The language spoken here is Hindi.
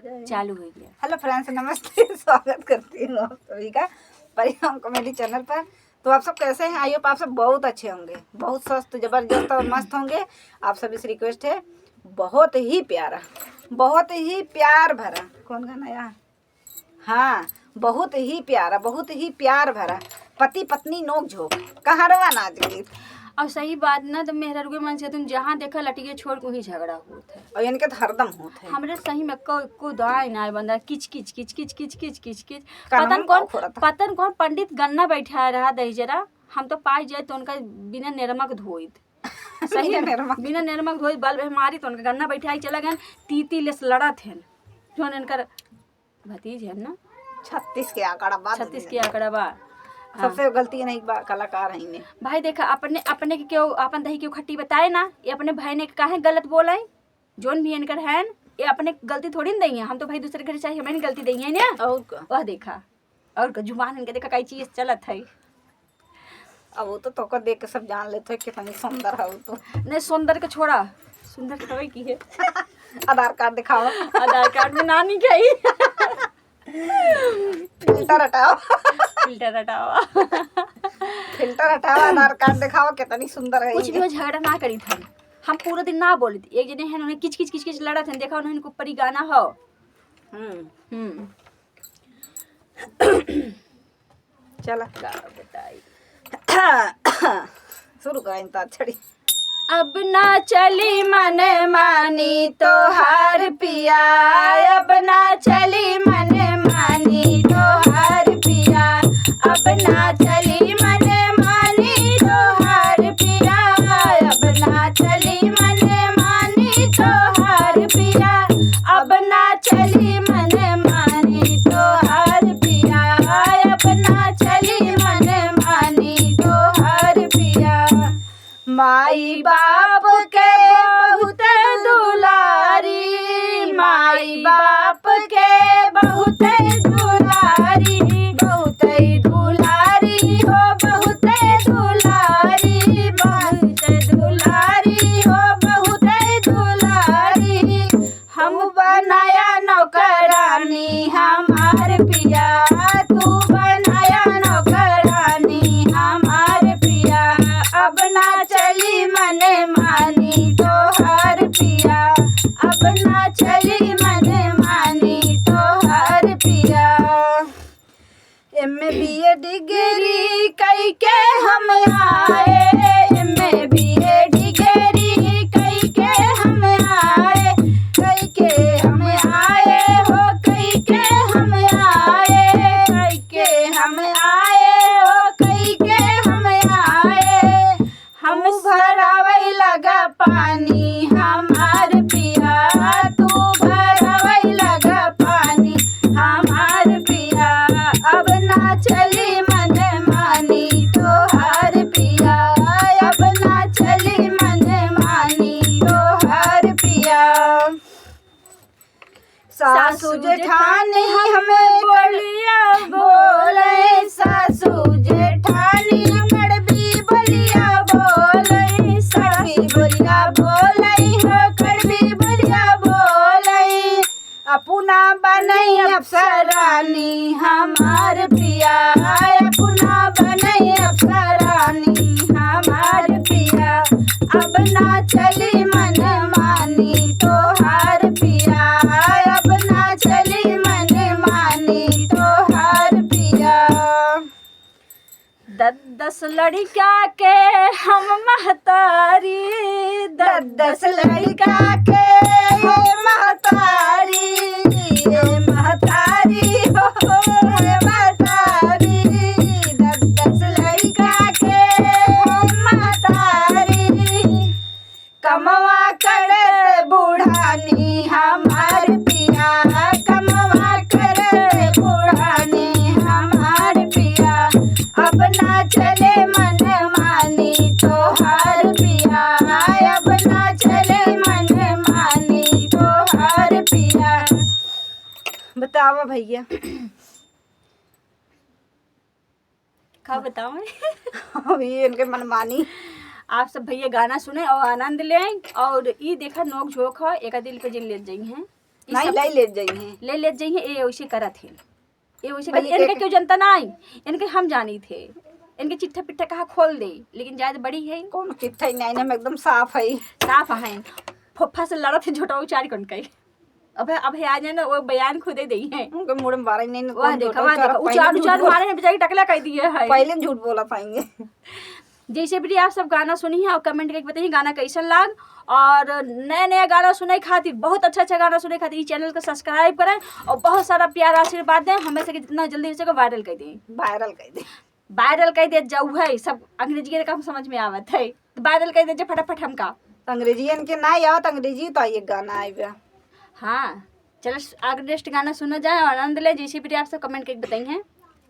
चालू हो गया। हेलो फ्रेंड्स, नमस्ते। स्वागत करती हूँ आप सभी का परिणाम कॉमेडी चैनल पर। तो आप सब कैसे हैं? आई होप आप सब बहुत अच्छे होंगे, बहुत स्वस्थ, जबरदस्त और मस्त होंगे। आप सभी से रिक्वेस्ट है, बहुत ही प्यारा, बहुत ही प्यार भरा, कौन गाना यार, हाँ, बहुत ही प्यारा, बहुत ही प्यार भरा पति पत्नी नोक झोंक कहारवा नाच गीत। और सही बात ना, तो मेहरारू के मन से तुम जहाँ देखा लटिए छोड़ को ही झगड़ा होता है। और इनके तो हरदम होते हैं। हमरे सही में को दाई ना बंदा किच किच किच किच किच किच किच किच कानून पतन कौन पंडित गन्ना बैठा रहा दही जरा, हम तो पाई जाए तो उनका बिना नरमक धोइत सही बिना नरमक धोइत बाल हमारी तो उनका गन्ना बैठा चला गया। तीती लेस लड़ा थे जो इनकर भतीज है ना, 36 के आंकड़ा बा, 36 के आंकड़ा बा। सबसे गलती नहीं बा, कलाकार है इन्हें। भाई देखा अपने अपने के क्यों अपन दही क्यों खट्टी बताए ना, ये अपने भाई ने काहे गलत बोला है, जोन भी इनकर है ये अपने गलती थोड़ी ना देंगे, हम तो भाई दूसरे घर चाहिए हमें गलती देंगे ना। और वह देखा और जुबान इनके देखा कई चीज चलत है। अब वो तो कर देख के सब जान लेते हैं कितनी सुंदर है वो तो। नहीं सुंदर के छोड़ा, सुंदर खबर की है। आधार कार्ड दिखाओ। आधार कार्ड में नानी क्या ही फिल्टर हटाओ, फिल्टर हटाओ, फिल्टर हटाओ, आधार कार्ड दिखाओ, कितनी सुंदर है। कुछ भी हो झगड़ा ना करी था, हम पूरा दिन ना बोली थी। एक जने हैं उन्हें किच किच किच किच लड़ा थे, देखा उन्हें ऊपर ही गाना हो। चला क्या बताई शुरू करें तो छड़ी। अब ना चली मन मानी तो हार पिया, अब ना चली मन मानी तो हार पिया, अब ना चली मन मानी तो हार पिया, अब ना चली मन मानी तो हार पिया, अब ना चली मन मानी तो हार पिया, अब ना चली मन मानी तो हार पिया। माई बाप के बहुत दुलारी, माई बाप के बहुत दुलारी, बहुत दुलारी हो, बहुत दुलारी, बहुत दुलारी हो, बहुत दुलारी। हम बनाया नौकरानी हमार पिया, तू बनाया नौकरानी हमार पिया, अब ना चली मन मानी तो हार पिया, अब ना चली मन मानी तो हार पिया। एमए बीए डिग्री कई के हम आए, एमए बीए डिग्री कई के हम आए, कई के हम आए हो, कई के हम आए, कई के हम आए हो, कई के हम आए। हम भरावई लगा पानी हमार पिया, तू भरावई लगा पानी हमार पिया, अब ना चली मन मानी तो हार पिया, अब ना चली मन मानी तो हार पिया। सासू जेठानी हमें बलिया बोले, सासू जेठानी कड़वी बलिया बोले, कड़वी बलिया बोले हो, कड़वी बलिया बोले। अपना बनई अफसरानी हमार पिया, अपना बनई अफसरानी हमार पिया, अब ना चली मन मानी तो हार पिया, अब ना चली मन मानी तो हार पिया। 10 लड़का के हम महतारी, 10 लड़का के महतारी, महतारी हो महतारी, 10 लड़का के महतारी। कमवा कर बूढ़ानी हमार पिया, कमवा कर बूढ़ानी हमार पिया, अब ना चले मन मानी तो हार पिया, अब ना चले मन मानी तो हार पिया। बताओ भैया। क्या बताऊं अभी इनके मनमानी। आप सब भैया गाना सुने और आनंद लें, और ये देखा नोक झोंक है एक दिल पे जिन ले जाई हैं। नहीं लाई ले जाइए ले जाइए ये वैसे करत है, ये वैसे भाई इनके एक- क्यों जनता ना आई, इनके हम जानी थे, इनके चिट्ठा पिट्ठा कहाँ खोल दे, लेकिन ज्यादा बड़ी है, कौन चिट्ठा नहीं ना एकदम साफ है। साफ है, फुफ्फा से लड़त है झोटा उचार कौन कई, अब आ जाए ना वो बयान खुदे दी है, उनके मुंह में बारह नहीं वह देखा उचार उचार मारे हैं बेचारी टकला कह दिए है। पहले झूठ बोला पाएंगे। जैसे भी आप सब गाना सुनी है और कमेंट करके बताइए गाना कैसन लाग, और नया नया गाना सुने खातिर, बहुत अच्छा अच्छा गाना सुने खातिर इस चैनल को सब्सक्राइब करें और बहुत सारा प्यार आशीर्वाद दें, हमें से जितना जल्दी हो सके वायरल कर दें, वायरल कर दे। वायरल कर दे जाऊ है, सब अंग्रेजी के काम समझ में आवत है, वायरल कर दे फटाफट हमका। अंग्रेजी इनके ना आवत, अंग्रेजी तो ये गाना आएगा। हाँ चलो आगे नेक्स्ट गाना सुना जाए और आनंद ले। जैसे भी आप सब कमेंट करके बताइए।